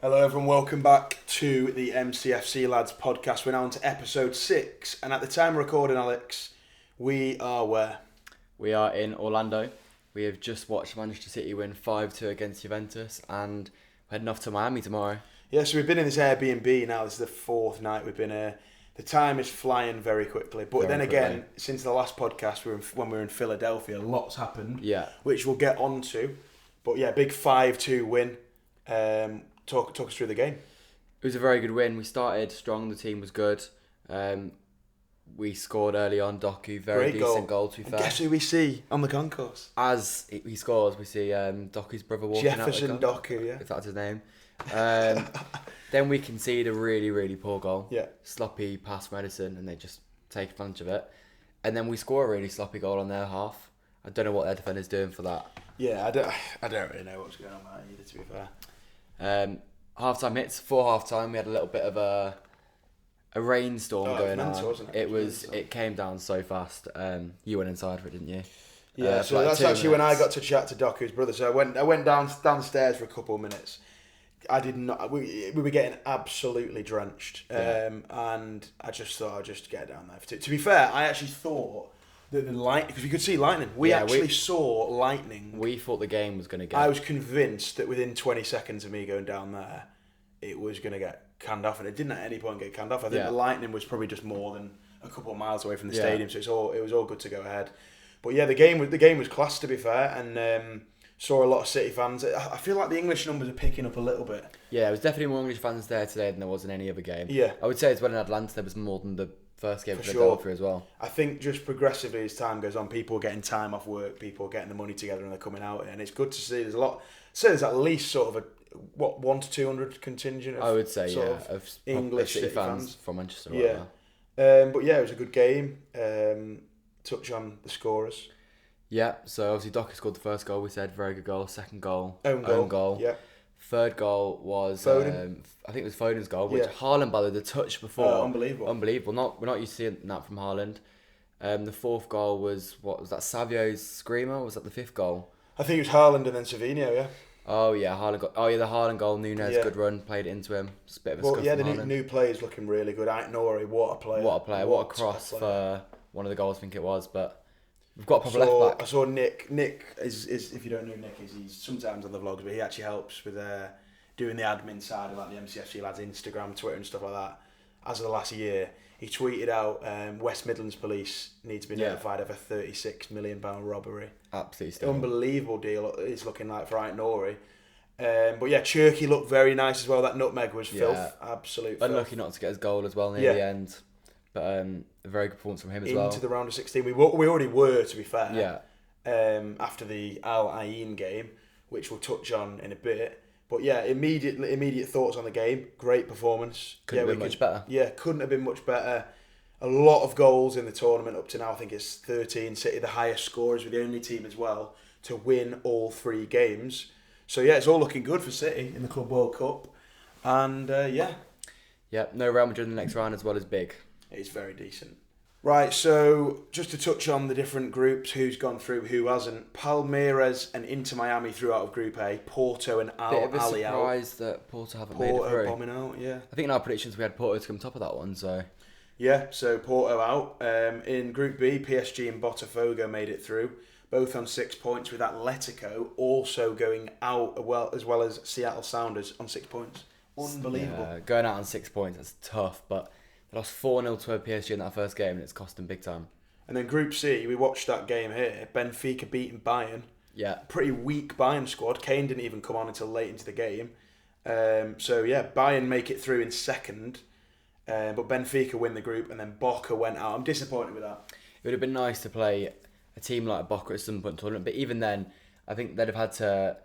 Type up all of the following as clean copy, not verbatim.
Hello everyone, welcome back to the MCFC Lads Podcast. We're now on to episode 6, and at the time of recording, Alex, we are where? We are in Orlando. We have just watched Manchester City win 5-2 against Juventus, and we're heading off to Miami tomorrow. Yeah, so we've been in this Airbnb now. This is the 4th night we've been here. The time is flying very quickly, but then again, since the last podcast, when we were in Philadelphia, lots happened, which we'll get on to. But yeah, big 5-2 win. Talk us through the game. It was a very good win. We started strong. The team was good. We scored early on. Doku, very Great decent goal to be fair. And guess who we see on the concourse? As he scores, we see Doku's brother walking Jefferson out. Jefferson Doku, yeah. If that's his name. Then we concede a really, really poor goal. Yeah. Sloppy pass from Edison, and they just take advantage of it. And then we score a really sloppy goal on their half. I don't know what their defender's doing for that. Yeah, I don't really know what's going on there either, to be fair. Half-time hits. For half-time, we had a little bit of a rainstorm going on. Wasn't It came down so fast. You went inside for it, didn't you? Yeah, so that's actually when I got to chat to Doku's brother. So I went downstairs for a couple of minutes. I did not. We were getting absolutely drenched, and I just thought I'd just get down there. To be fair, I actually thought that the light, because we could see lightning. We saw lightning. We thought the game was going to get. I was convinced that within 20 seconds of me going down there, it was going to get canned off, and it didn't at any point get canned off. I think the lightning was probably just more than a couple of miles away from the stadium, so it was all good to go ahead. But yeah, the game was class, to be fair, and saw a lot of City fans. I feel like the English numbers are picking up a little bit. Yeah, there was definitely more English fans there today than there was in any other game. Yeah, I would say as well in Atlanta there was more than the first game of Philadelphia as well. I think just progressively as time goes on, people are getting time off work, people are getting the money together, and they're coming out, and it's good to see. There's a lot. So there's at least sort of 100 to 200 contingent. I would say of English City fans from Manchester. Yeah, but yeah, it was a good game. Touch on the scorers. Yeah, so obviously Doku scored the first goal. We said very good goal. Second goal, own goal. Yeah. Third goal was Foden. I think it was Foden's goal, which HAALAND by the touch before. Unbelievable. We're not used to seeing that from HAALAND. The fourth goal was was that? Savio's screamer? Or was that the fifth goal? I think it was HAALAND and then Savinho. Yeah. Oh yeah, HAALAND got. Oh yeah, the HAALAND goal. Nunez, good run, played it into him. Just a bit of a scuff. Yeah, the new player's looking really good. Nori, what a player! What a cross for one of the goals. I think it was, but. We've got a proper left back. I saw Nick. Nick is if you don't know Nick, he's sometimes on the vlogs, but he actually helps with doing the admin side of like the MCFC Lads Instagram, Twitter, and stuff like that. As of the last year, he tweeted out West Midlands Police need to be notified of a £36 million robbery. Absolutely unbelievable deal. It's looking like for Nori. But yeah, Cherky looked very nice as well. That nutmeg was filth, absolute filth. Unlucky not to get his goal as well near the end. But a very good performance from him as well. Into the round of 16. We already were, to be fair. Yeah. After the Al Ain game, which we'll touch on in a bit. But yeah, immediate thoughts on the game. Great performance. Couldn't have been much better. Yeah, couldn't have been much better. A lot of goals in the tournament up to now. I think it's 13. City, the highest scorers, with the only team as well to win all 3 games. So yeah, it's all looking good for City in the Club World Cup. And yeah, no Real Madrid in the next round as well is big. It's very decent. Right, so just to touch on the different groups, who's gone through, who hasn't. Palmeiras and Inter Miami threw out of Group A. Porto and Al Ahly out. Bit of a surprise that Porto haven't made it through. Porto bombing out, yeah. I think in our predictions we had Porto to come top of that one, so... Yeah, so Porto out. In Group B, PSG and Botafogo made it through, both on 6 points, with Atletico also going out as well as Seattle Sounders on 6 points. Unbelievable. Yeah, going out on 6 points, that's tough, but... They lost 4-0 to PSG in that first game, and it's cost them big time. And then Group C, we watched that game here. Benfica beating Bayern. Yeah. Pretty weak Bayern squad. Kane didn't even come on until late into the game. So yeah, Bayern make it through in second. But Benfica win the group, and then Boca went out. I'm disappointed with that. It would have been nice to play a team like Boca at some point in the tournament, but even then, I think they'd have had to...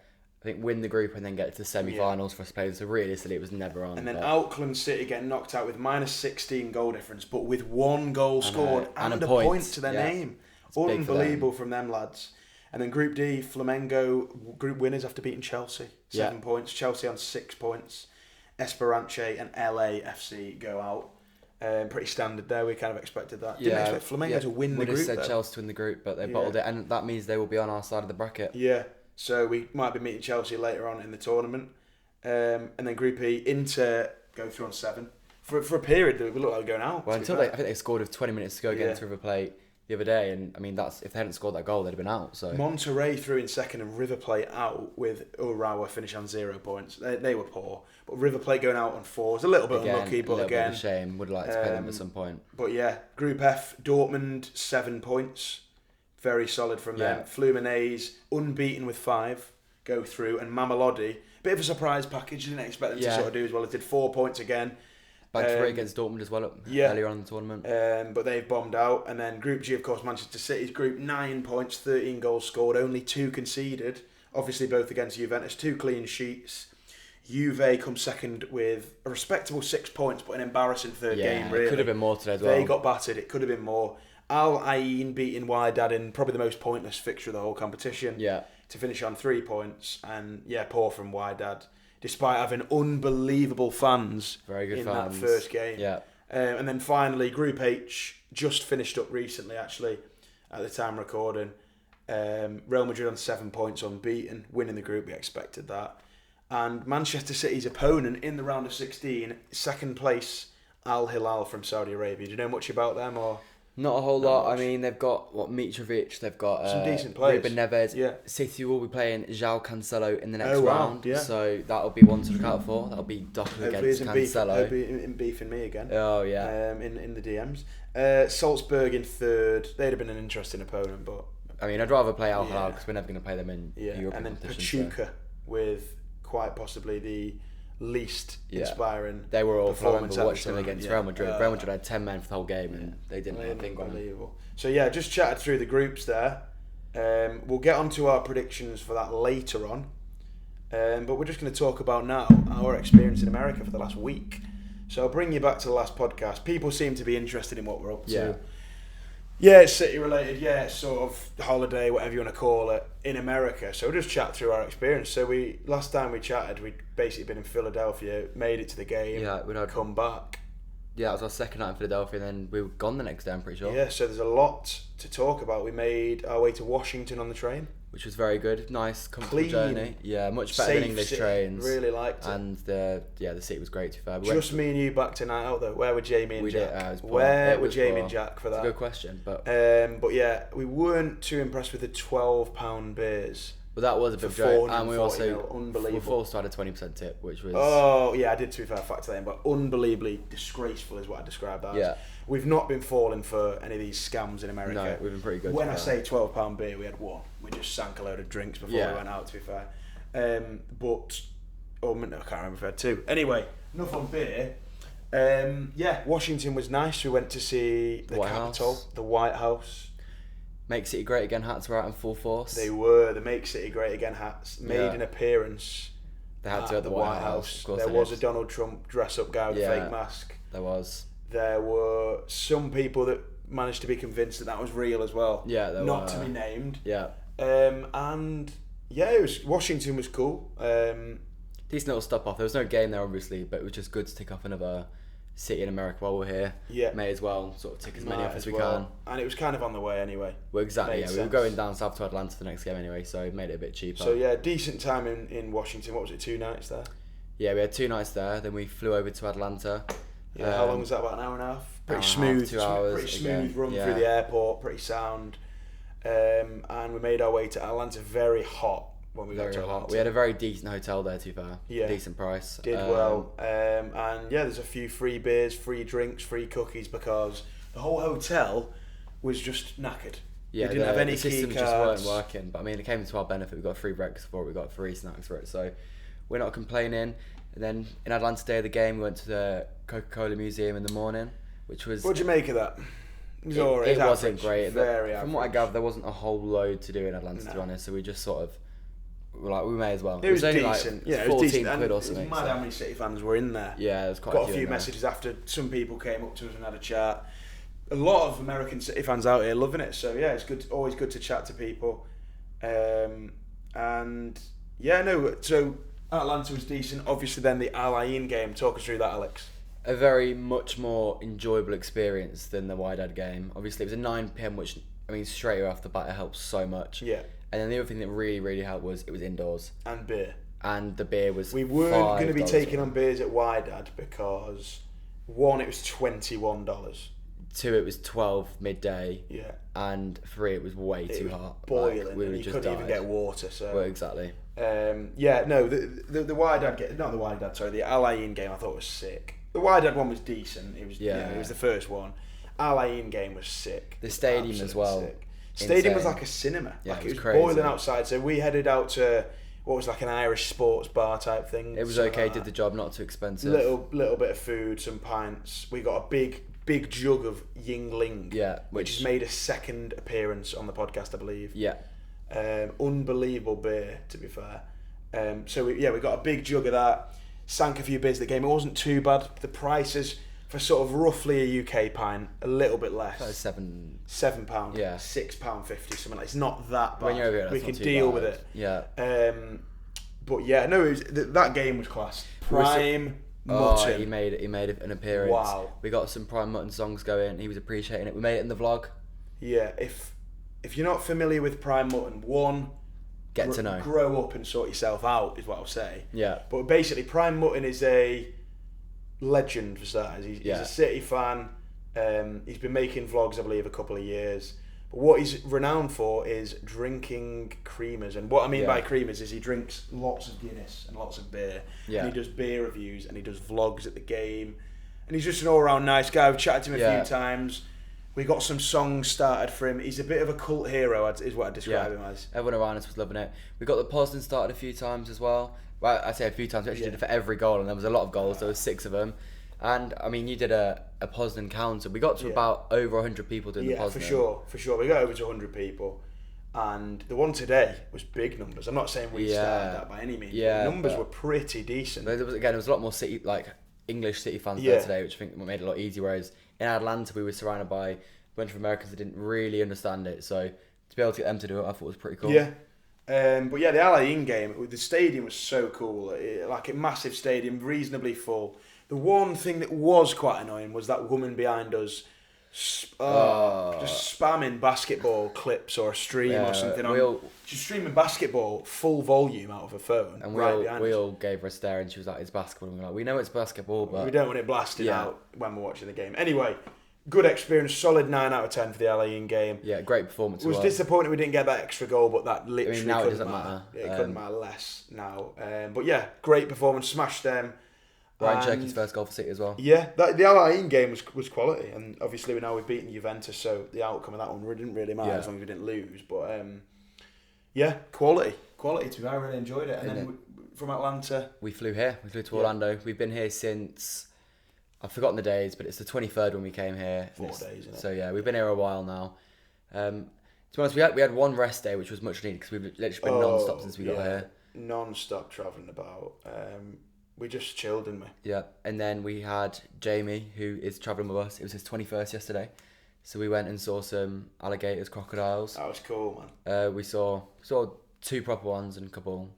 win the group and then get to the semi-finals for us to play. So realistically, it was never on. And then Auckland City getting knocked out with minus 16 goal difference, but with 1 goal scored and a point to their name. It's unbelievable from them lads. And then Group D, Flamengo group winners after beating Chelsea. 7 points. Chelsea on 6 points. Esperance and LAFC go out. Pretty standard there. We kind of expected that. Didn't expect Flamengo to win the group. We said Chelsea to win the group, but they bottled it, and that means they will be on our side of the bracket. Yeah. So we might be meeting Chelsea later on in the tournament. And then Group E, Inter go through on 7. For a period, they looked like they were going out. Well, I think they scored with 20 minutes to go against River Plate the other day, and I mean if they hadn't scored that goal, they'd have been out. So Monterrey through in second and River Plate out with Urawa finishing on 0 points. They were poor, but River Plate going out on 4 is a little bit unlucky, but again, bit of a shame. Would like to play them at some point. But yeah, Group F, Dortmund 7 points, very solid from them. Fluminense unbeaten with 5 go through, and Mamelodi, bit of a surprise package. Didn't expect them to sort of do as well. They did 4 points again. Back to against Dortmund as well earlier on in the tournament. But they've bombed out. And then Group G, of course, Manchester City's group, 9 points, 13 goals scored, only 2 conceded. Obviously, both against Juventus, 2 clean sheets. Juve come second with a respectable 6 points, but an embarrassing third game, really. It could have been more today as well. They got battered. It could have been more. Al Ain beating Wydad in probably the most pointless fixture of the whole competition. To finish on 3 points. And, poor from Wydad, despite having unbelievable fans that first game. And then finally, Group H just finished up recently, actually, at the time recording. Real Madrid on 7 points unbeaten, winning the group, we expected that. And Manchester City's opponent in the round of 16, second place, Al Hilal from Saudi Arabia. Do you know much about them? Or not a whole lot. Much. I mean, they've got Mitrovic, they've got some decent players. Ruben Neves. City will be playing João Cancelo in the next round, so that'll be one to look out for. That'll be Doku against Cancelo. He'll be beefing me again. Oh yeah. In the DMs. Salzburg in third. They'd have been an interesting opponent, but I mean, I'd rather play Al Hilal because we're never going to play them in European and then competition. Pachuca with quite possibly the least inspiring. They were all. I remember watching them tournament. against Real Madrid. Real Madrid had 10 men for the whole game, and they didn't have a thing on them. Unbelievable. So just chatted through the groups there. We'll get onto our predictions for that later on, but we're just going to talk about now our experience in America for the last week. So I'll bring you back to the last podcast. People seem to be interested in what we're up to. Yeah, it's city related. Yeah, it's sort of holiday, whatever you want to call it, in America. So we'll just chat through our experience. So last time we chatted, we'd basically been in Philadelphia, made it to the game, we'd come back. Yeah, it was our second night in Philadelphia, and then we were gone the next day, I'm pretty sure. Yeah, so there's a lot to talk about. We made our way to Washington on the train, which was very good. Nice, comfortable journey. Yeah, much better than English trains. Really liked it. And the seat was great, to be fair. Just me and you back tonight out though. Where were Jamie and Jack? Where were Jamie and Jack for that? It's a good question, but yeah, we weren't too impressed with the £12 beers. Well, that was a big joke, and we also unbelievable. We forced to add a 20% tip, which was I did, to be fair, factor that in, but unbelievably disgraceful is what I described that as. We've not been falling for any of these scams in America. No, we've been pretty good. When I say £12 beer, we had one. We just sank a load of drinks before we went out, to be fair. I can't remember if we had 2. Anyway, enough on beer. Washington was nice. We went to see the Capitol, the White House. Make City Great Again hats were out in full force. They were. The Make City Great Again hats made an appearance. They had to at the White House. Of course there was a Donald Trump dress-up guy with a fake mask. There was. There were some people that managed to be convinced that was real as well. Yeah, there Not were. to be named. Yeah. Washington was cool. Decent little stop off. There was no game there, obviously, but it was just good to tick off another city in America while we're here. Yeah. May as well sort of tick as many off as we can. And it was kind of on the way anyway. Well, exactly, we were going down south to Atlanta for the next game anyway, so it made it a bit cheaper. So decent time in Washington. What was it, 2 nights there? Yeah, we had 2 nights there, then we flew over to Atlanta. Yeah, how long was that? About an hour and a half? Pretty smooth, 2 hours. Pretty smooth run through the airport, pretty sound. And we made our way to Atlanta, very hot when we got to Atlanta. We had a very decent hotel there, to be fair. Yeah. Decent price. Did well. And there's a few free beers, free drinks, free cookies, because the whole hotel was just knackered. Yeah, we didn't have any the systems key just cards. weren't working. But I mean, it came to our benefit. We got free breakfast for it, we got free snacks for it. So we're not complaining. And then in Atlanta, day of the game, we went to the Coca-Cola Museum in the morning, which was... What'd you make of that? It wasn't great. Very From what I gathered, there wasn't a whole load to do in Atlanta, to be honest. So we just sort of were like, we may as well. It was only decent. Like 14 quid or something. It was mad how many City fans were in there. Yeah, there was quite a few messages after. Some people came up to us and had a chat. A lot of American City fans out here loving it. So it's good. Always good to chat to people. So Atlanta was decent. Obviously, then the Al Ain game. Talk us through that, Alex. A very much more enjoyable experience than the Wydad game. Obviously, it was a 9 p.m, which, I mean, straight off the bat, it helps so much. Yeah. And then the other thing that really, really helped was it was indoors. And beer. and the beer was We weren't going to be $5 taking on beers at Wydad because, one, it was $21. 2, it was 12 midday. Yeah. And 3, it was way too hot. Boiling, like, we and you couldn't even get water. So. Well, exactly. The Wydad game, not the Wydad, sorry, the Al Ain game I thought was sick. The Wydad one was decent. It was it was the first one. Al Ain game was sick. The stadium as well. Sick. Stadium was like a cinema. Yeah, like it was was crazy. Boiling outside. So we headed out to what was like an Irish sports bar type thing. It was okay. Did the job, not too expensive. Little bit of food, some pints. We got a big jug of Yingling. Yeah, which has made a second appearance on the podcast, I believe. Yeah. Unbelievable beer, to be fair. So we got a big jug of that. Sank a few beers the game. It wasn't too bad. The prices for sort of roughly a UK pint, a little bit less. £7. £7. Yeah. £6.50, something like. It's not that bad. When you're over here, we that's can not too deal bad. with it. Yeah. But yeah, no, that game was class. Prime mutton. He made an appearance. Wow. We got some prime mutton songs going. He was appreciating it. We made it in the vlog. Yeah. If you're not familiar with prime mutton, one, get to know. Grow up and sort yourself out is what I'll say. Yeah. But basically, prime mutton is a legend for starters. He's a City fan. He's been making vlogs, I believe, a couple of years. But what he's renowned for is drinking creamers. And what I mean by creamers is he drinks lots of Guinness and lots of beer. Yeah. And he does beer reviews and he does vlogs at the game. And he's just an all-round nice guy. We've chatted to him a few times. We got some songs started for him. He's a bit of a cult hero, is what I describe him as. Everyone around us was loving it. We got the Poznan started a few times as well. Well, I say a few times. We actually did it for every goal, and there was a lot of goals. There was 6 of them. And, I mean, you did a Poznan counter. We got to about over 100 people doing the Poznan. Yeah, for sure. We got over to 100 people. And the one today was big numbers. I'm not saying we started that by any means. Yeah, but the numbers were pretty decent. There was a lot more English City fans there today, which I think made it a lot easier. Whereas in Atlanta, we were surrounded by a bunch of Americans that didn't really understand it. So to be able to get them to do it, I thought was pretty cool. Yeah. But yeah, the Al Ain game, the stadium was so cool. Like a massive stadium, reasonably full. The one thing that was quite annoying was that woman behind us just spamming basketball clips or a stream or something. She's streaming basketball full volume out of her phone. And we all gave her a stare and she was like, it's basketball. And we were like, we know it's basketball, but... we don't want it blasted out when we're watching the game. Anyway, good experience, solid 9 out of 10 for the LA game. Yeah, great performance. Was disappointed we didn't get that extra goal, but that literally now couldn't it doesn't matter. It couldn't matter less now. But yeah, great performance, smashed them. Ryan Cherky's first goal for City as well. Yeah, the Al Ain game was quality, and obviously we've beaten Juventus, so the outcome of that one didn't really matter as long as we didn't lose. But quality. To I really enjoyed it. And then from Atlanta, we flew here. We flew to Orlando. We've been here since, I've forgotten the days, but it's the 23rd when we came here. 4 days. Isn't it? So yeah, we've been here a while now. To be honest, we had one rest day, which was much needed because we've literally been non-stop since we got here. Non-stop travelling about. We just chilled, didn't we? Yeah, and then we had Jamie, who is travelling with us. It was his 21st yesterday. So we went and saw some alligators, crocodiles. That was cool, man. We saw 2 proper ones and a couple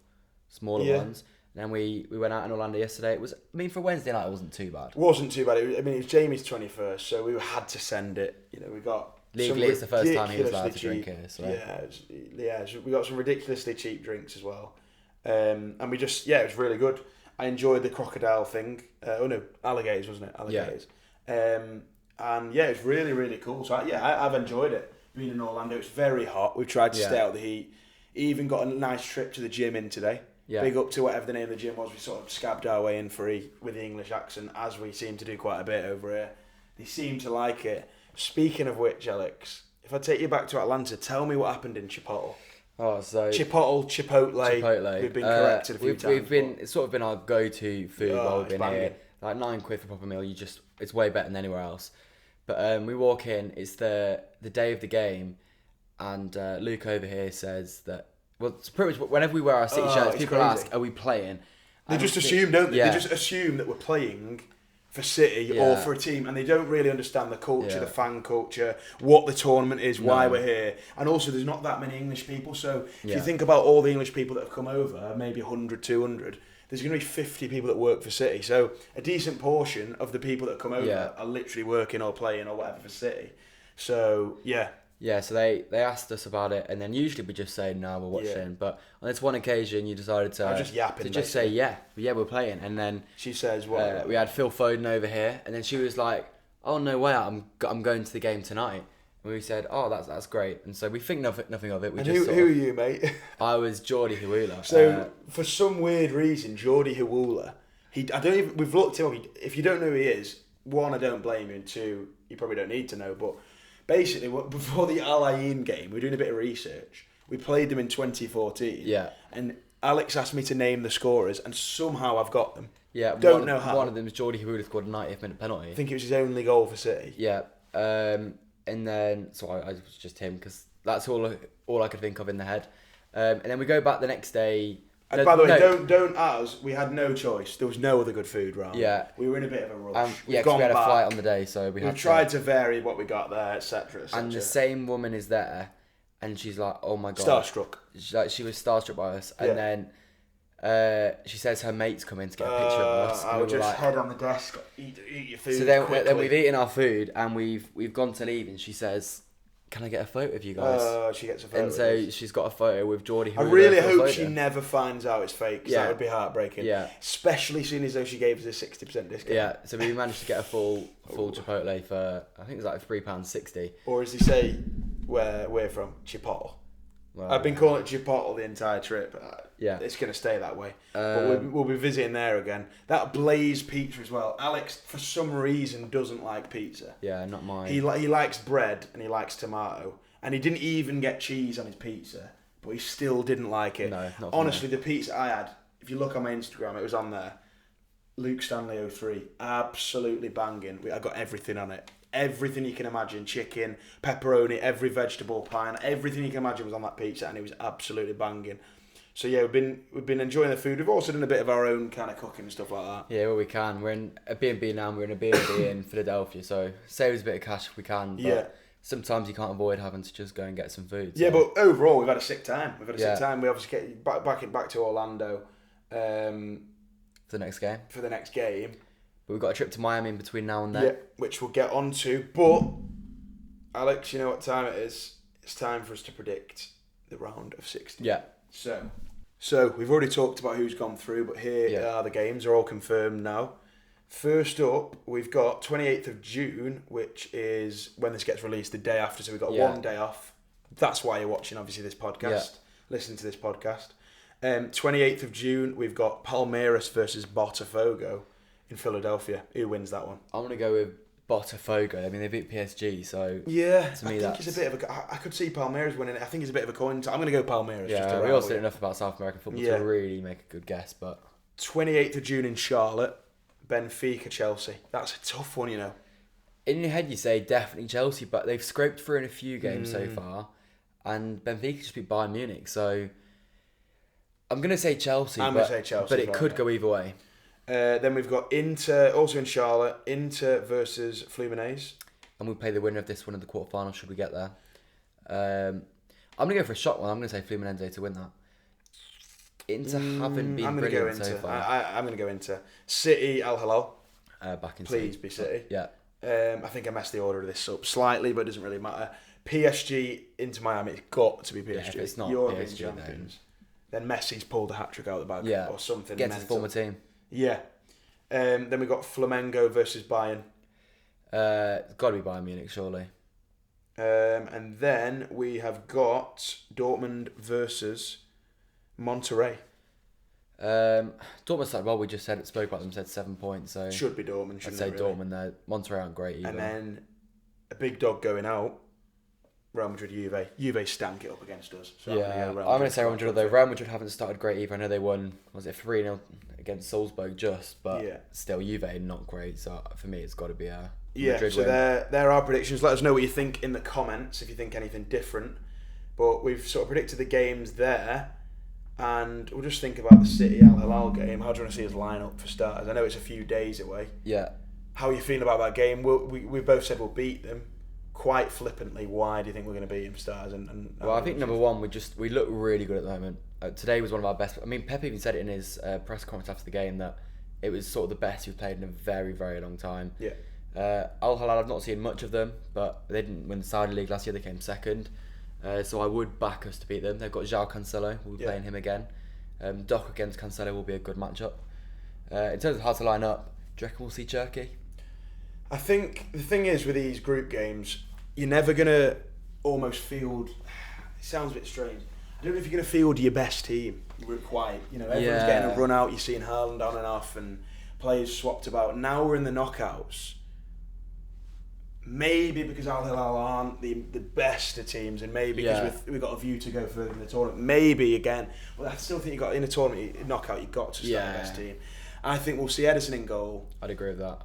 smaller ones. And then we went out in Orlando yesterday. It was, for Wednesday night, it wasn't too bad. It wasn't too bad. It was Jamie's 21st, so we had to send it. We got... Legally, it's the first time he was allowed to drink here. So. So we got some ridiculously cheap drinks as well. And we just... Yeah, it was really good. I enjoyed the crocodile thing. Alligators, wasn't it? Alligators. Yeah. And yeah, it's really, really cool. So I've enjoyed it. Being in Orlando, it's very hot. We've tried to stay out of the heat. Even got a nice trip to the gym in today. Yeah. Big up to whatever the name of the gym was. We sort of scabbed our way in free with the English accent, as we seem to do quite a bit over here. They seem to like it. Speaking of which, Alex, if I take you back to Atlanta, tell me what happened in Chipotle. Chipotle. We've been corrected a few times. It's sort of been our go-to food while we've been here. Like £9 for a proper meal. It's way better than anywhere else. But we walk in. It's the day of the game, and Luke over here says that. Well, it's pretty much whenever we wear our City shirts, people ask, "Are we playing?" They just assume, don't they? Yeah. They just assume that we're playing for City or for a team, and they don't really understand the culture, the fan culture, what the tournament is, why we're here. And also, there's not that many English people, so if you think about all the English people that have come over, maybe 100, 200, there's going to be 50 people that work for City. So a decent portion of the people that come over are literally working or playing or whatever for City. So, yeah, Yeah, so they asked us about it, and then usually we just say, no, we're watching. But on this one occasion, you decided to... I'm just yapping, to just say, yeah, we're playing. And then... She says, what? We had Phil Foden over here, and then she was like, oh, no way, I'm going to the game tonight. And we said, oh, that's great. And so we think nothing of it. We and just who are you, mate? I was Geordie Hawula. So, for some weird reason, Geordie Hawula, we've looked him up. If you don't know who he is, one, I don't blame you, and two, you probably don't need to know, but... Basically, before the HAALAND game, we were doing a bit of research. We played them in 2014. Yeah. And Alex asked me to name the scorers, and somehow I've got them. Yeah. Don't know how. One of them was Geordie Hawula scored a 90th minute penalty. I think it was his only goal for City. Yeah. And then, so I was just him, because that's all I could think of in the head. And then we go back the next day. And by the way, don't us. We had no choice. There was no other good food around. Yeah. We were in a bit of a rush. Yeah, because we had a flight on the day, so we tried to vary what we got there, etc. And the same woman is there, and she's like, "Oh my god!" Starstruck. She was starstruck by us, and then she says her mates come in to get a picture of us. I would just head on the desk, eat your food. So then we've eaten our food, and we've gone to leave, and she says, "Can I get a photo of you guys?" She gets a photo. And so she's got a photo with Geordie Hawula. I really hope she never finds out it's fake, because that would be heartbreaking. Yeah. Especially seeing as though she gave us a 60% discount. Yeah, so we managed to get a full Chipotle for, I think it was like £3.60. Or as they say where we're from, Chipotle. Well, I've been calling it Chipotle the entire trip. Yeah. It's going to stay that way. But we'll be visiting there again. That Blaze pizza as well. Alex, for some reason, doesn't like pizza. Yeah, not mine. He likes bread and he likes tomato. And he didn't even get cheese on his pizza. But he still didn't like it. No, not honestly, the pizza I had, if you look on my Instagram, it was on there. Luke Stanley 03. Absolutely banging. I got everything on it. Everything you can imagine, chicken, pepperoni, every vegetable, pine, everything you can imagine was on that pizza, and it was absolutely banging. So yeah, we've been enjoying the food. We've also done a bit of our own kind of cooking and stuff like that. Yeah, well we can. We're in a B&B now, and we're in a B&B in Philadelphia, so saves a bit of cash if we can. But sometimes you can't avoid having to just go and get some food. So. Yeah, but overall we've had a sick time. We obviously get back to Orlando for the next game. But we've got a trip to Miami in between now and then. Yeah, which we'll get on to. But, Alex, you know what time it is? It's time for us to predict the round of 16. Yeah. So we've already talked about who's gone through, but here are the games. They're all confirmed now. First up, we've got 28th of June, which is when this gets released, the day after. So we've got 1 day off. That's why you're watching, obviously, this podcast. Listening to this podcast. 28th of June, we've got Palmeiras versus Botafogo in Philadelphia. Who wins that one? I'm going to go with Botafogo. I mean, they beat PSG, so yeah, to me, I think it's a bit of a... I could see Palmeiras winning it. I think it's a bit of a coin. I'm going to go Palmeiras. Yeah, we also did enough about South American football to really make a good guess, but... 28th of June in Charlotte, Benfica, Chelsea. That's a tough one, you know. In your head, you say definitely Chelsea, but they've scraped through in a few games so far, and Benfica just beat Bayern Munich, so... I'm going to say Chelsea, but it could go either way. Then we've got Inter, also in Charlotte, Inter versus Fluminense. And we play the winner of this one in the quarterfinals, should we get there. I'm going to go for a shot one. I'm going to say Fluminense to win that. Inter haven't been brilliant so far. I'm going to go Inter. City, Al-Hilal. Back in Please be City. Yeah. I think I messed the order of this up slightly, but it doesn't really matter. PSG into Miami. It's got to be PSG. Yeah, if it's not European PSG, champions. Then Messi's pulled a hat-trick out of the bag or something. Gets his former team. Yeah. Then we've got Flamengo versus Bayern. It's got to be Bayern Munich, surely. And then we have got Dortmund versus Monterrey. Dortmund started well. We just spoke about them, said 7 points. So should be Dortmund. I'd say Dortmund there. Monterrey aren't great either. And then a big dog going out. Real Madrid, Juve. Juve stank it up against us. So I'm going to say Real Madrid, although Real Madrid haven't started great either. I know they won, was it 3-0 against Salzburg but still Juve not great. So for me, it's got to be a Madrid so win. There are predictions. Let us know what you think in the comments if you think anything different. But we've sort of predicted the games there. And we'll just think about the City Al-Hilal game. How do you want to see us line up for starters? I know it's a few days away. Yeah. How are you feeling about that game? We both said we'll beat them. Quite flippantly, why do you think we're going to beat them, stars? Well, I think number one, we look really good at the moment. Today was one of our best. I mean, Pep even said it in his press conference after the game that it was sort of the best we've played in a very, very long time. Yeah. HAALAND, I've not seen much of them, but they didn't win the Saudi League last year. They came second. So I would back us to beat them. They've got João Cancelo. We'll be playing him again. Doc against Cancelo will be a good matchup. In terms of how to line up, do you reckon we'll see Turkey? I think the thing is with these group games, you're never going to almost field... It sounds a bit strange. I don't know if you're going to field your best team quite. Everyone's getting a run out. You're seeing HAALAND on and off and players swapped about. Now we're in the knockouts. Maybe because Al Hilal aren't the best of teams, and maybe because we've got a view to go further in the tournament. Maybe again, but I still think you got in a tournament knockout. You've got to start the best team. I think we'll see Edison in goal. I'd agree with that.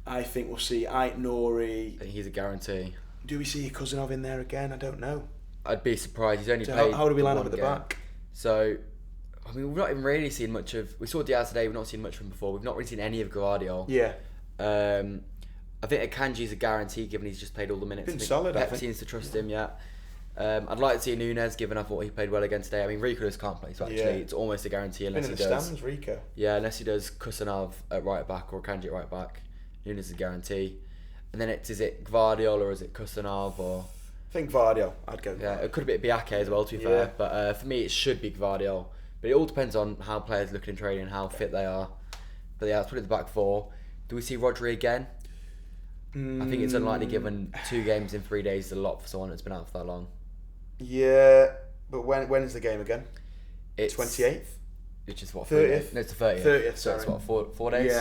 I think we'll see Ait Nouri. I think he's a guarantee. Do we see Cousinov in there again? I don't know. I'd be surprised. He's only played. How do we line up at the back? So, I mean, we've not even really seen much of. We saw Diaz today. We've not seen much from him before. We've not really seen any of Guardiola. Yeah. I think Akanji's a guarantee given he's just played all the minutes. Been solid, I think. seems to trust him, yeah. I'd like to see Nunes, given I thought he played well again today. I mean, Rico just can't play, so actually it's almost a guarantee unless he does. Been in the stands, Rico. Yeah, unless he does Kusanov at right back or Akanji at right back. Nunes is a guarantee. And then is it Gvardiol or is it Kusanov or... I think Gvardiol, I'd go. Yeah, it could be Biake as well, to be fair. But for me, it should be Gvardiol. But it all depends on how players look in training and how fit they are. But yeah, let's put it at the back four. Do we see Rodri again? I think it's unlikely given 2 games in 3 days is a lot for someone that's been out for that long. Yeah, but when is the game again? It's 28th? Which is what? 30th? No, it's the 30th. 30th, so sorry. it's what, 4 days?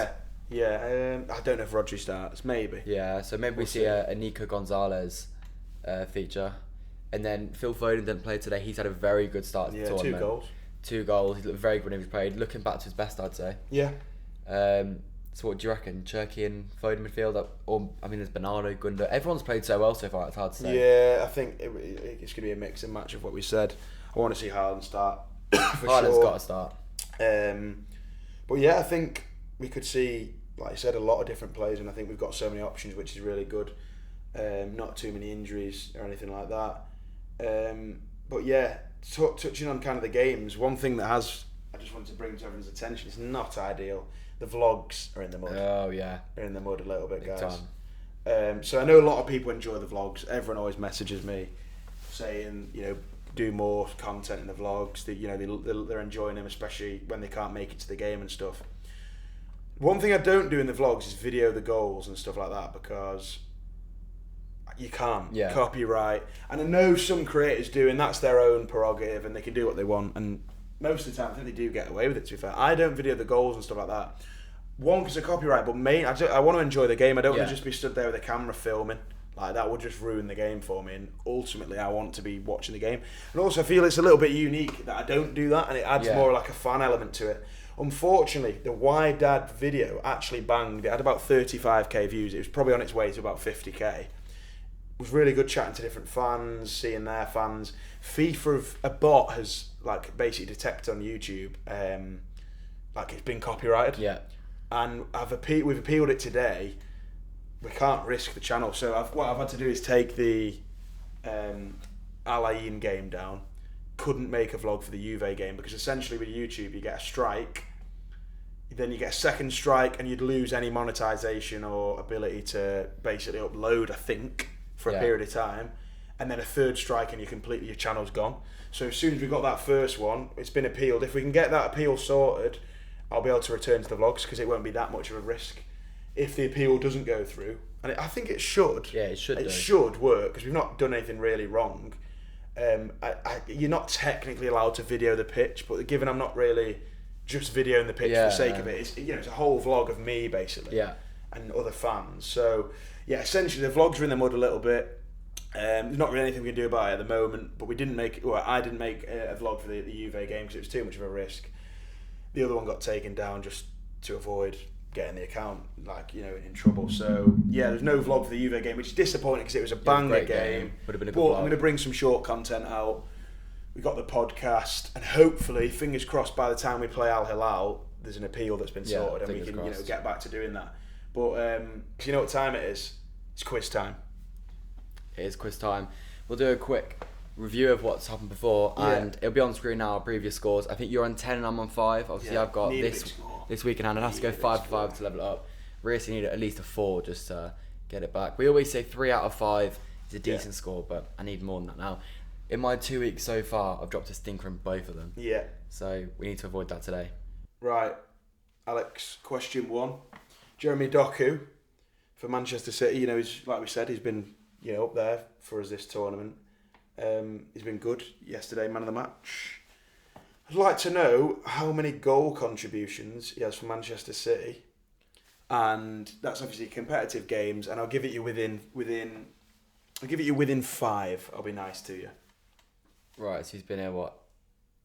Yeah. I don't know if Rodri starts, maybe. Yeah, so maybe we see a Nico Gonzalez feature. And then Phil Foden didn't play today. He's had a very good start to the tournament. 2 goals. 2 goals. He's looked very good when he's played. Looking back to his best, I'd say. Yeah. So what do you reckon? Turkey and Foden midfield? Or, I mean, there's Bernardo, Gundo. Everyone's played so well so far, it's hard to say. Yeah, I think it's going to be a mix and match of what we said. I want to see HAALAND start, for HAALAND's sure. got to start. But yeah, I think we could see, like I said, a lot of different players, and I think we've got so many options, which is really good. Not too many injuries or anything like that. But yeah, touching on kind of the games, one thing that I just wanted to bring to everyone's attention, it's not ideal. The vlogs are in the mud. Oh yeah, they're in the mud a little bit, big guys. Time. So I know a lot of people enjoy the vlogs. Everyone always messages me saying, do more content in the vlogs. They're enjoying them, especially when they can't make it to the game and stuff. One thing I don't do in the vlogs is video the goals and stuff like that, because you can't. Copyright. And I know some creators do, and that's their own prerogative, and they can do what they want. And most of the time, I think they do get away with it, to be fair. I don't video the goals and stuff like that. One, because of copyright, but I want to enjoy the game. I don't want to just be stood there with a camera filming. Like, that would just ruin the game for me. And ultimately, I want to be watching the game. And also, I feel it's a little bit unique that I don't do that, and it adds more like a fan element to it. Unfortunately, the Why Dad video actually banged. It had about 35k views. It was probably on its way to about 50k. It was really good chatting to different fans, seeing their fans. FIFA, a bot has basically detected on YouTube, it's been copyrighted. Yeah. And we've appealed it today. We can't risk the channel, so what I've had to do is take the Al-Ain game down. Couldn't make a vlog for the Juve game, because essentially with YouTube you get a strike, then you get a second strike, and you'd lose any monetization or ability to basically upload, I think, for a period of time, and then a third strike and your channel's gone. So as soon as we got that first one, it's been appealed. If we can get that appeal sorted, I'll be able to return to the vlogs, because it won't be that much of a risk if the appeal doesn't go through. And I think it should. Yeah, it should. It should work, because we've not done anything really wrong. You're not technically allowed to video the pitch, but given I'm not really just videoing the pitch for the sake of it, it's a whole vlog of me basically, and other fans. So yeah, essentially the vlogs are in the mud a little bit. There's not really anything we can do about it at the moment, but I didn't make a vlog for the Juve game because it was too much of a risk. The other one got taken down just to avoid getting the account in trouble. So yeah, there's no vlog for the Juve game, which is disappointing because it was a banger game. Would have been a good but vlog. I'm going to bring some short content out. We got the podcast, and hopefully, fingers crossed, by the time we play Al Hilal, there's an appeal that's been sorted, and we can get back to doing that. But do you know what time it is? It's quiz time. It is quiz time. We'll do a quick review of what's happened before, and it'll be on screen now. Our previous scores. I think you're on 10 and I'm on 5. Obviously, I've got this week in hand. I'd have to go 5 for 5 to level it up. Really need at least a 4 just to get it back. We always say 3 out of 5 is a decent score, but I need more than that now. In my 2 weeks so far, I've dropped a stinker in both of them. Yeah. So we need to avoid that today. Right, Alex, question 1. Jeremy Doku for Manchester City. You know, he's, like we said, he's been up there for us this tournament. He's been good yesterday, man of the match. I'd like to know how many goal contributions he has for Manchester City, and that's obviously competitive games. And I'll give it you within 5. I'll be nice to you. Right, so he's been here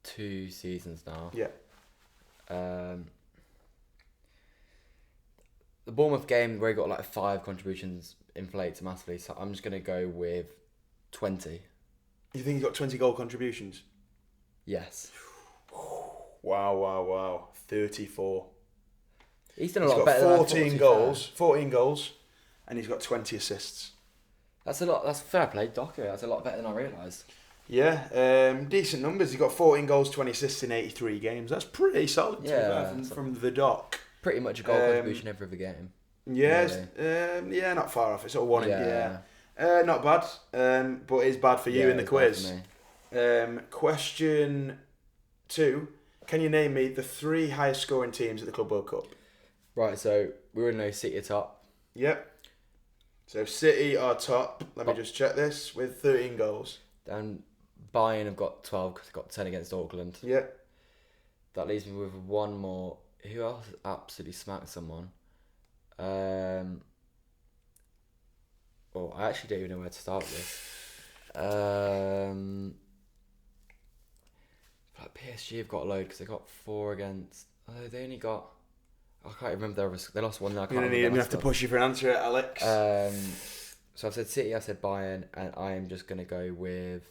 2 seasons now. Yeah. The Bournemouth game where he got 5 contributions inflates massively, so I'm just gonna go with 20. You think he's got 20 goal contributions? Yes. Wow. 34. He's done a lot better than 14 goals. 14 goals, and he's got 20 assists. That's a lot. That's fair play, Docker. That's a lot better than I realised. Yeah, decent numbers. He's got 14 goals, 20 assists in 83 games. That's pretty solid from the dock. Pretty much a goal contribution every other game. Yeah, really. Not far off. It's sort of one not bad, but it's bad for you in the quiz. Question 2. Can you name me the 3 highest scoring teams at the Club World Cup? Right, so we already know City are top. Yep. So City are top. Let me just check this with 13 goals. Then Bayern have got 12 because they've got 10 against Auckland. Yep. That leaves me with one more. Who else has absolutely smacked someone? I actually don't even know where to start with this. PSG have got a load because they got 4 against. Oh, they only got. I can't remember. They lost 1. I'm going to have to push you for an answer, Alex. So I've said City, I said Bayern, and I am just going to go with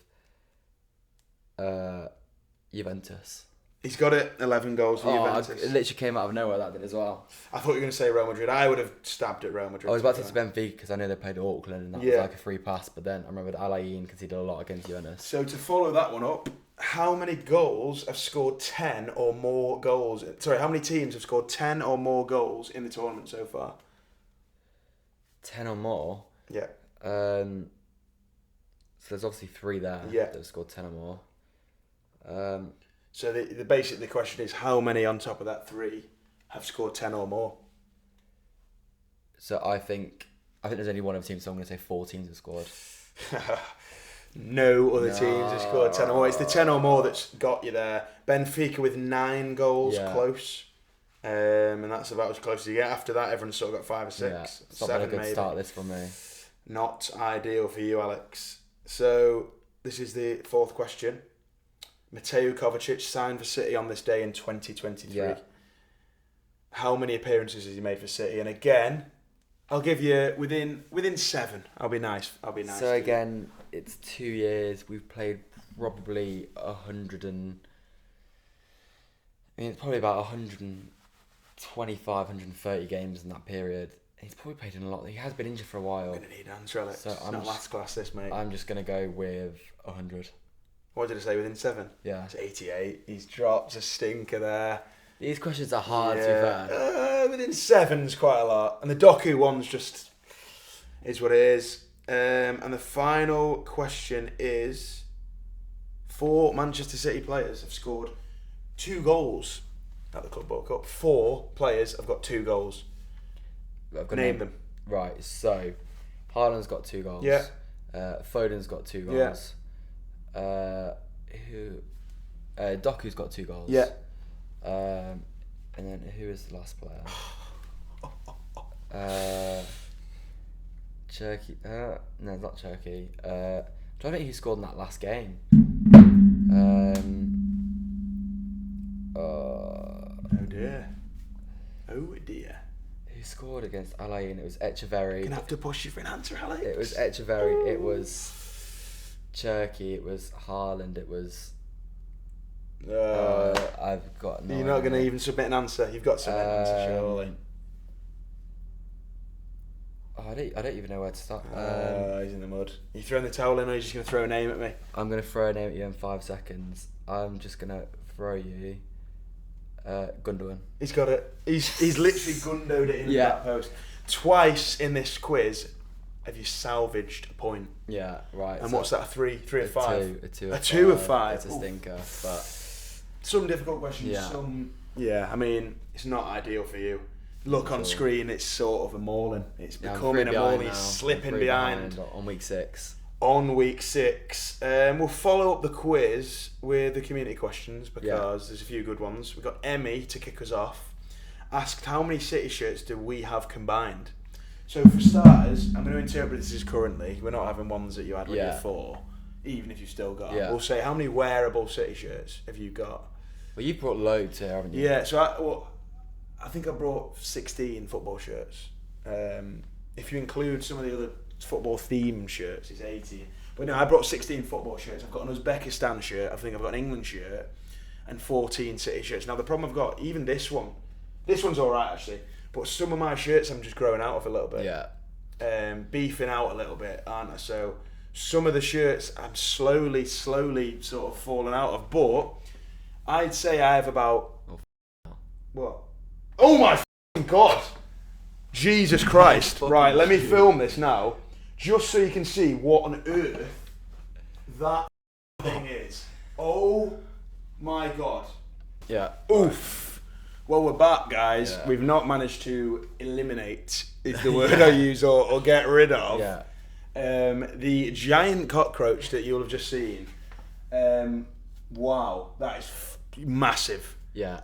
Juventus. He's got it, 11 goals for Juventus. It literally came out of nowhere, that did as well. I thought you were going to say Real Madrid. I would have stabbed at Real Madrid. I was about to say Benfica because I know they played Auckland and that was like a free pass, but then I remembered HAALAND conceded a lot against Juventus. So to follow that one up, how many goals have scored 10 or more goals? Sorry, how many teams have scored 10 or more goals in the tournament so far? 10 or more? Yeah. So there's obviously 3 there that have scored 10 or more. So the question is how many on top of that 3 have scored 10 or more? So I think there's only one other team, so I'm going to say 4 teams have scored. No other teams have scored 10 or more. It's the 10 or more that's got you there. Benfica with 9 goals close. And that's about as close as you get. After that, everyone's sort of got 5 or 6. Yeah, it's not 7 been a good maybe. start this for me. Not ideal for you, Alex. So this is the 4th question. Mateo Kovacic signed for City on this day in 2023. Yeah. How many appearances has he made for City? And again, I'll give you within 7. I'll be nice. So again, it's 2 years. We've played probably 100 and... it's probably about 125, 130 games in that period. He's probably played in a lot. He has been injured for a while. I'm going to need an answer, Alex. So it's not last class, this, mate. I'm just going to go with 100. What did I say, within 7? Yeah. It's 88. He's dropped a stinker there. These questions are hard, to be fair. Within 7's quite a lot. And the Doku one's just... is what it is. And the final question is... 4 Manchester City players have scored 2 goals at the Club World Cup. 4 players have got 2 goals. Name them. Right, so HAALAND's got 2 goals. Yeah. Foden's got 2 goals. Doku's got 2 goals. Yeah. And then who is the last player? Turkey. No, not Turkey. I don't think he scored in that last game. Oh dear. Who scored against HAALAND? It was Echeverry. Gonna have to push you for an answer, Alex. It was Echeverry. It was Turkey. It was HAALAND. It was. I've got no. You're not gonna even submit an answer. You've got to submit an answer, surely. I don't even know where to start. He's in the mud. Are you throwing the towel in, or are you just gonna throw a name at me? I'm gonna throw a name at you in 5 seconds. I'm just gonna throw you. Gundogan. He's got it. He's literally gundoed it in that post. Twice in this quiz, have you salvaged a point? Yeah, right. And so what's that? A 3 of 5? A 2 of 5. It's a stinker, but some difficult questions. Yeah. Yeah. I mean, it's not ideal for you. Look on screen, it's sort of a mauling. It's becoming a mauling. He's slipping behind on week 6. On week 6, we'll follow up the quiz with the community questions because there's a few good ones. We've got Emmy to kick us off. Asked how many City shirts do we have combined? So for starters, I'm going to interpret this as currently. We're not having ones that you had when you were 4, even if you've still got. We'll say how many wearable City shirts have you got? Well, you brought loads here, haven't you? Yeah, so I think I brought 16 football shirts. If you include some of the other football themed shirts, it's 80. But no, I brought 16 football shirts. I've got an Uzbekistan shirt. I think I've got an England shirt and 14 City shirts. Now the problem I've got, even this one's all right actually. But some of my shirts I'm just growing out of a little bit. Yeah. Beefing out a little bit, aren't I? So some of the shirts I'm slowly sort of falling out of. But I'd say I have about what? Oh my God! Jesus Christ! Right, let me film this now, just so you can see what on earth that thing is. Oh my God! Yeah. Oof. Well, we're back, guys. Yeah. We've not managed to eliminate, is the word I use, or get rid of. Yeah. The giant cockroach that you'll have just seen. Wow, that is massive. Yeah.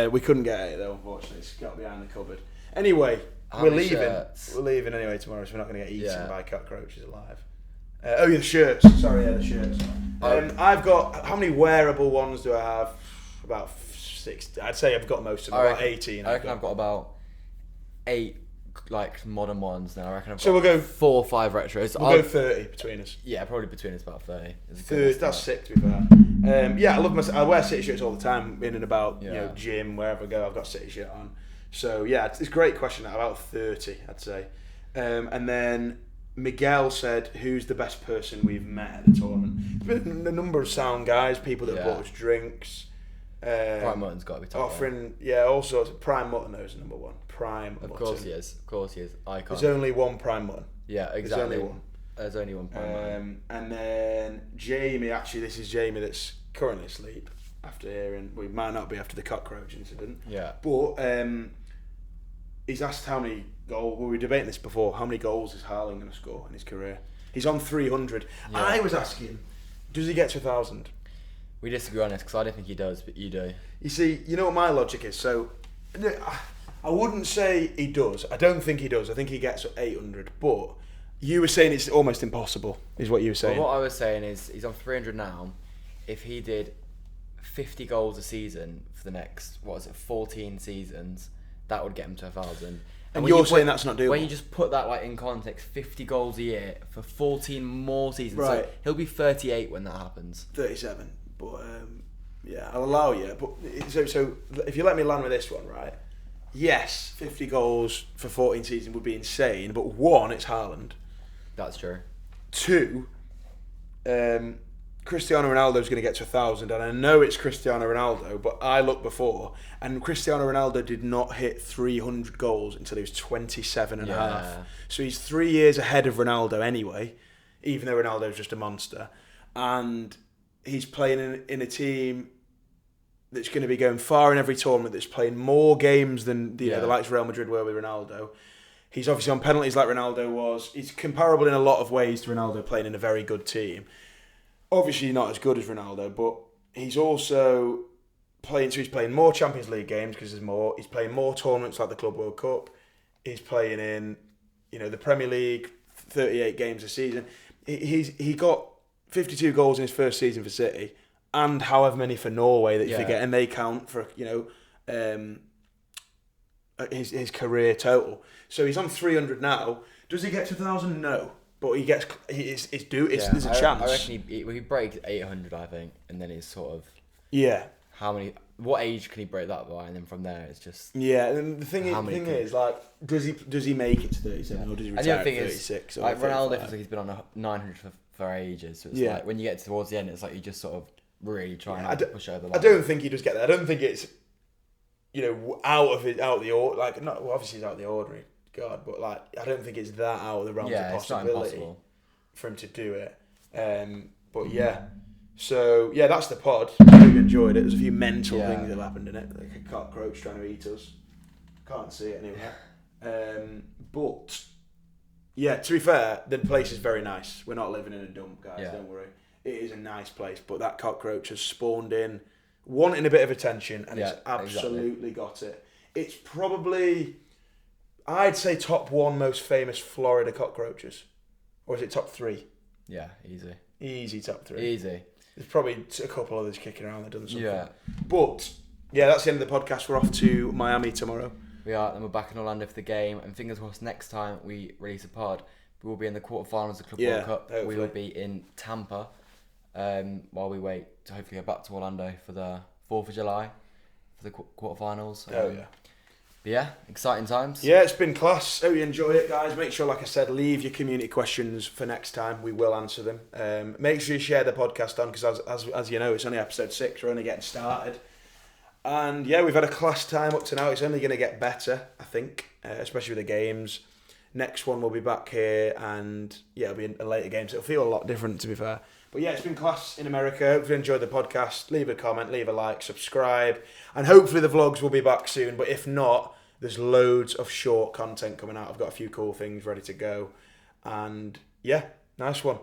We couldn't get it though, unfortunately. It's got behind the cupboard. Anyway, we're leaving. Shirts? We're leaving anyway tomorrow, so we're not going to get eaten by cockroaches alive. The shirts. Sorry, the shirts. I've got, how many wearable ones do I have? About 6. I'd say I've got most of them. About 18. I reckon I've got about 8 like modern ones now. I reckon I've got so we'll go 4 or 5 retros. We'll go 30 between us. Yeah, probably between us about 30. 30, that's sick to be fair. I love my. I wear City shirts all the time in and about gym, wherever I go. I've got City shirt on. So yeah, it's a great question. About 30, I'd say. And then Miguel said, "Who's the best person we've met at the tournament?" There's been a number of sound guys, people that have bought us drinks. Prime Mutton's got to be top. Offering, all sorts. Prime Mutton is number one. Prime Mutton. Of course he is. Icon. There's only one Prime Mutton. Yeah, exactly. There's only one Prime Mutton. And then Jamie, actually, this is Jamie that's currently asleep after hearing. We might not be after the cockroach incident. Yeah. But he's asked how many goals. We were debating this before. How many goals is Haaland going to score in his career? He's on 300. Yeah. I was asking, does he get to 1,000? We disagree on this because I don't think he does, but you do. You see, you know what my logic is. So, I wouldn't say he does. I don't think he does. I think he gets 800. But you were saying it's almost impossible, is what you were saying. Well, what I was saying is he's on 300 now. If he did 50 goals a season for the next 14 seasons, that would get him to 1,000. And you're saying that's not doable. When you just put that in context, 50 goals a year for 14 more seasons. Right. So he'll be 38 when that happens. 37. But I'll allow you. But so if you let me land with this one, right? Yes, 50 goals for 14 seasons would be insane. But 1, it's Haaland. That's true. 2, Cristiano Ronaldo's going to get to 1,000, and I know it's Cristiano Ronaldo, but I looked before, and Cristiano Ronaldo did not hit 300 goals until he was 27 and a half. So he's 3 years ahead of Ronaldo anyway, even though Ronaldo's just a monster. And he's playing in a team that's going to be going far in every tournament, that's playing more games than the likes of Real Madrid were with Ronaldo. He's obviously on penalties like Ronaldo was. He's comparable in a lot of ways to Ronaldo playing in a very good team. Obviously not as good as Ronaldo, but he's also playing. So he's playing more Champions League games because there's more. He's playing more tournaments like the Club World Cup. He's playing in, the Premier League, 38 games a season. He got 52 goals in his first season for City, and however many for Norway that you forget, and they count for his career total. So he's on 300 now. Does he get to 1,000? No. But he gets, there's a chance. I reckon he breaks 800, I think, and then he's sort of... Yeah. What age can he break that by? And then from there, it's just... Yeah, and the thing is, does he make it to 37, or does he retire at 36? Like, Ronaldo feels like he's been on 900 for ages, so it's like, when you get towards the end, it's like you just sort of really try and push over the line. I don't think he does get there. I don't think it's, out of the ordinary. Obviously he's out of the ordinary. God, but like I don't think it's that out of the realms of it's not possibility impossible for him to do it. But yeah, so yeah, that's the pod. I hope you enjoyed it. There's a few mental things that have happened in it, like a cockroach trying to eat us. Can't see it anywhere. But yeah, to be fair, the place is very nice. We're not living in a dump, guys. Don't worry. It is a nice place, but that cockroach has spawned in, wanting a bit of attention, and it's absolutely got it. It's probably, I'd say, top 1 most famous Florida cockroaches. Or is it top 3? Yeah, easy. Easy top 3. Easy. There's probably a couple others kicking around that done something. Yeah. But, yeah, that's the end of the podcast. We're off to Miami tomorrow. We are, then we're back in Orlando for the game, and fingers crossed next time we release a pod, we will be in the quarterfinals of the Club World Cup. Hopefully. We will be in Tampa while we wait to hopefully go back to Orlando for the 4th of July for the quarterfinals. But yeah, exciting times. Yeah, it's been class. Hope you enjoy it, guys. Make sure, like I said, leave your community questions for next time. We will answer them. Make sure you share the podcast on, because as you know, it's only episode 6. We're only getting started. And yeah, we've had a class time up to now. It's only going to get better, I think, especially with the games. Next one we'll be back here, and yeah, it'll be a later game, so it'll feel a lot different, to be fair. But yeah, it's been class in America. Hopefully you enjoyed the podcast. Leave a comment, leave a like, subscribe, and hopefully the vlogs will be back soon. But if not, there's loads of short content coming out. I've got a few cool things ready to go. And yeah, nice one.